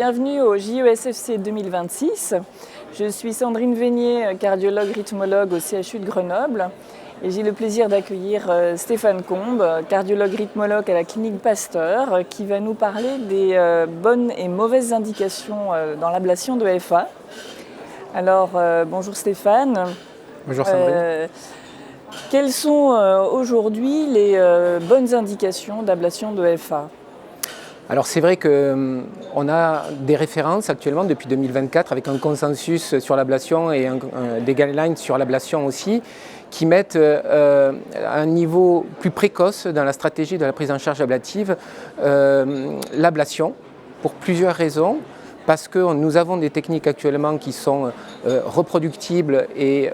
bienvenue au JESFC 2026. Je suis Sandrine Vénier, cardiologue rythmologue au CHU de Grenoble et j'ai le plaisir d'accueillir Stéphane Combe, cardiologue rythmologue à la clinique Pasteur, qui va nous parler des bonnes et mauvaises indications dans l'ablation de FA. Alors, bonjour Stéphane. Bonjour Sandrine. Quelles sont aujourd'hui les bonnes indications d'ablation de FA ? Alors c'est vrai qu'on a des références actuellement depuis 2024 avec un consensus sur l'ablation et des guidelines sur l'ablation aussi qui mettent à un niveau plus précoce dans la stratégie de la prise en charge ablative l'ablation pour plusieurs raisons. Parce que nous avons des techniques actuellement qui sont reproductibles et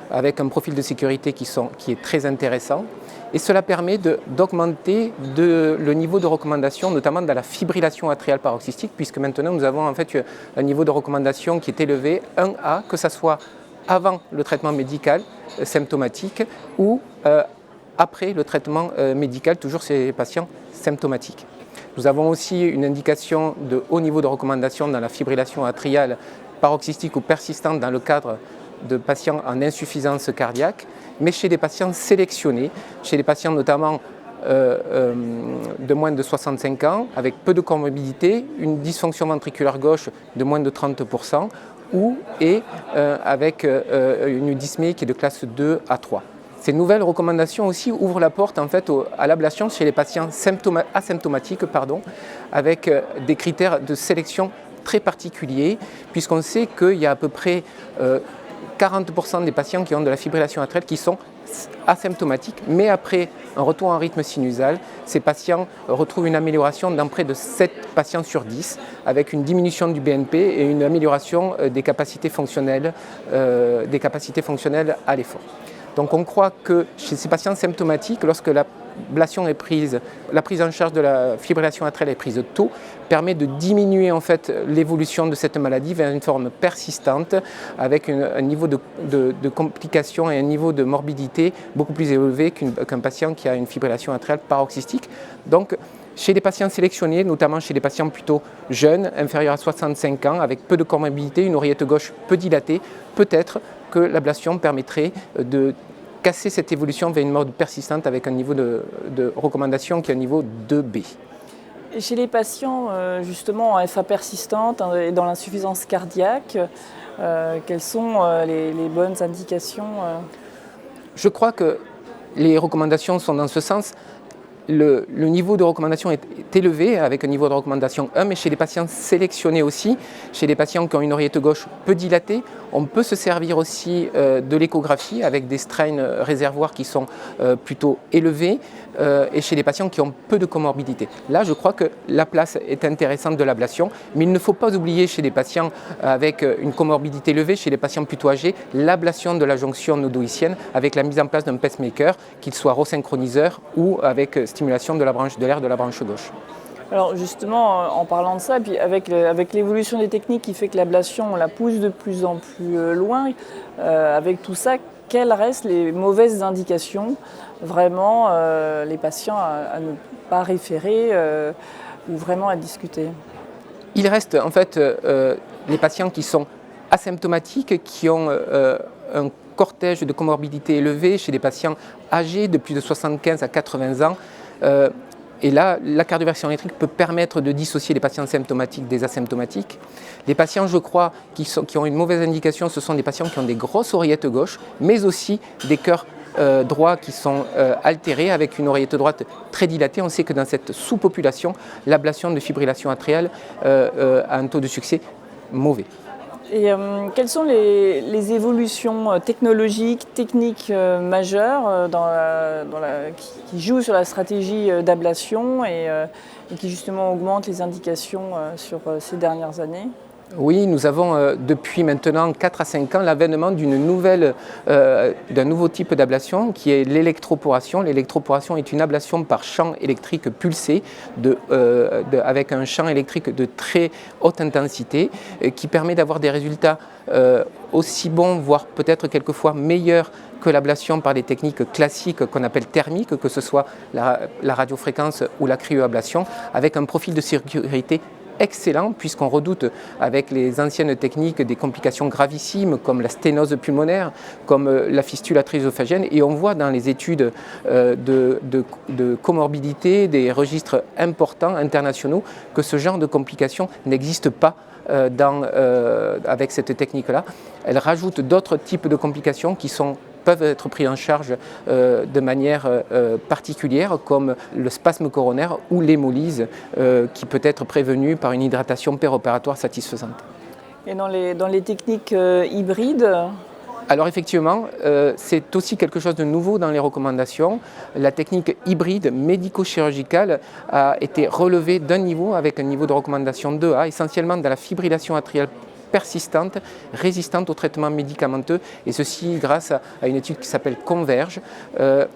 avec un profil de sécurité qui est très intéressant. Et cela permet d'augmenter le niveau de recommandation, notamment dans la fibrillation atriale paroxystique, puisque maintenant nous avons en fait un niveau de recommandation qui est élevé, 1A, que ce soit avant le traitement médical symptomatique ou après le traitement médical, toujours chez les patients symptomatiques. Nous avons aussi une indication de haut niveau de recommandation dans la fibrillation atriale paroxystique ou persistante dans le cadre de patients en insuffisance cardiaque, mais chez des patients sélectionnés, chez des patients notamment de moins de 65 ans, avec peu de comorbidité, une dysfonction ventriculaire gauche de moins de 30% et avec une dyspnée qui est de classe 2 à 3. Ces nouvelles recommandations aussi ouvrent la porte en fait, à l'ablation chez les patients asymptomatiques, avec des critères de sélection très particuliers, puisqu'on sait qu'il y a à peu près 40% des patients qui ont de la fibrillation atriale qui sont asymptomatiques, mais après un retour en rythme sinusal, ces patients retrouvent une amélioration dans près de 7 patients sur 10, avec une diminution du BNP et une amélioration des capacités fonctionnelles à l'effort. Donc on croit que chez ces patients symptomatiques, lorsque l'ablation est prise, la prise en charge de la fibrillation atriale est prise tôt, permet de diminuer en fait l'évolution de cette maladie vers une forme persistante avec un niveau de complications et un niveau de morbidité beaucoup plus élevé qu'un patient qui a une fibrillation atriale paroxystique. Donc, chez les patients sélectionnés, notamment chez les patients plutôt jeunes, inférieurs à 65 ans, avec peu de comorbidité, une oreillette gauche peu dilatée, peut-être que l'ablation permettrait de casser cette évolution vers une mode persistante avec un niveau de recommandation qui est un niveau 2B. Et chez les patients justement en FA persistante et dans l'insuffisance cardiaque, quelles sont les bonnes indications Je crois que les recommandations sont dans ce sens. Le niveau de recommandation est élevé avec un niveau de recommandation 1, mais chez les patients sélectionnés aussi, chez les patients qui ont une oreillette gauche peu dilatée, on peut se servir aussi de l'échographie avec des strains réservoirs qui sont plutôt élevés et chez les patients qui ont peu de comorbidité. Là, je crois que la place est intéressante de l'ablation, mais il ne faut pas oublier chez les patients avec une comorbidité élevée, chez les patients plutôt âgés, l'ablation de la jonction nodoïcienne avec la mise en place d'un pacemaker, qu'il soit resynchroniseur ou avec stimulation de l'air de la branche gauche. Alors justement, en parlant de ça, puis avec l'évolution des techniques qui fait que l'ablation, on la pousse de plus en plus loin, avec tout ça, quelles restent les mauvaises indications, vraiment, les patients à ne pas référer ou vraiment à discuter ? Il reste en fait les patients qui sont asymptomatiques, qui ont un cortège de comorbidité élevé chez des patients âgés de plus de 75 à 80 ans. Et là, la cardioversion électrique peut permettre de dissocier les patients symptomatiques des asymptomatiques. Les patients, je crois, qui ont une mauvaise indication, ce sont des patients qui ont des grosses oreillettes gauches, mais aussi des cœurs droits qui sont altérés avec une oreillette droite très dilatée. On sait que dans cette sous-population, l'ablation de fibrillation atriale a un taux de succès mauvais. Et quelles sont les évolutions technologiques, techniques majeures qui jouent sur la stratégie d'ablation et qui justement augmentent les indications sur ces dernières années ? Oui, nous avons depuis maintenant 4 à 5 ans l'avènement d'un nouveau type d'ablation qui est l'électroporation. L'électroporation est une ablation par champ électrique pulsé avec un champ électrique de très haute intensité qui permet d'avoir des résultats aussi bons, voire peut-être quelquefois meilleurs que l'ablation par les techniques classiques qu'on appelle thermiques, que ce soit la radiofréquence ou la cryoablation, avec un profil de sécurité excellent puisqu'on redoute avec les anciennes techniques des complications gravissimes comme la sténose pulmonaire, comme la fistule atriosophagienne, et on voit dans les études de comorbidité des registres importants internationaux que ce genre de complications n'existe pas avec cette technique-là. Elle rajoute d'autres types de complications qui peuvent être pris en charge de manière particulière, comme le spasme coronaire ou l'hémolyse, qui peut être prévenue par une hydratation péropératoire satisfaisante. Et dans les techniques hybrides? Alors effectivement, c'est aussi quelque chose de nouveau dans les recommandations. La technique hybride médico-chirurgicale a été relevée d'un niveau avec un niveau de recommandation 2A, essentiellement dans la fibrillation atriale persistante, résistante au traitement médicamenteux, et ceci grâce à une étude qui s'appelle Converge.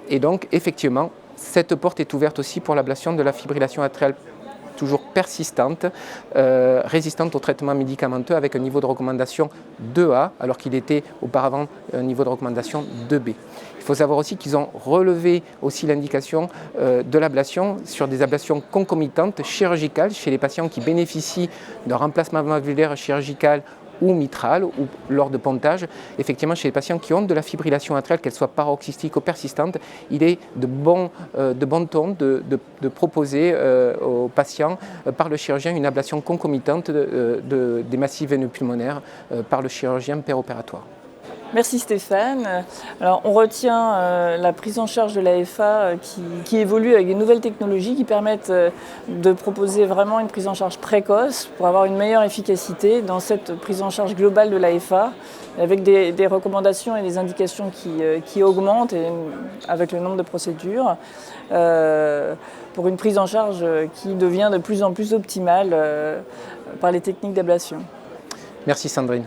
Et donc effectivement, cette porte est ouverte aussi pour l'ablation de la fibrillation atriale toujours persistante, résistante au traitement médicamenteux avec un niveau de recommandation 2A, alors qu'il était auparavant un niveau de recommandation 2B. Il faut savoir aussi qu'ils ont relevé aussi l'indication de l'ablation sur des ablations concomitantes chirurgicales chez les patients qui bénéficient d'un remplacement valvulaire chirurgical ou mitrale, ou lors de pontage. Effectivement, chez les patients qui ont de la fibrillation atriale, qu'elle soit paroxystique ou persistante, il est de bon ton de proposer aux patients par le chirurgien une ablation concomitante des massifs veineux pulmonaires par le chirurgien péropératoire. Merci Stéphane. Alors, on retient la prise en charge de l'AFA qui évolue avec des nouvelles technologies qui permettent de proposer vraiment une prise en charge précoce pour avoir une meilleure efficacité dans cette prise en charge globale de l'AFA, avec des recommandations et des indications qui augmentent avec le nombre de procédures, pour une prise en charge qui devient de plus en plus optimale par les techniques d'ablation. Merci Sandrine.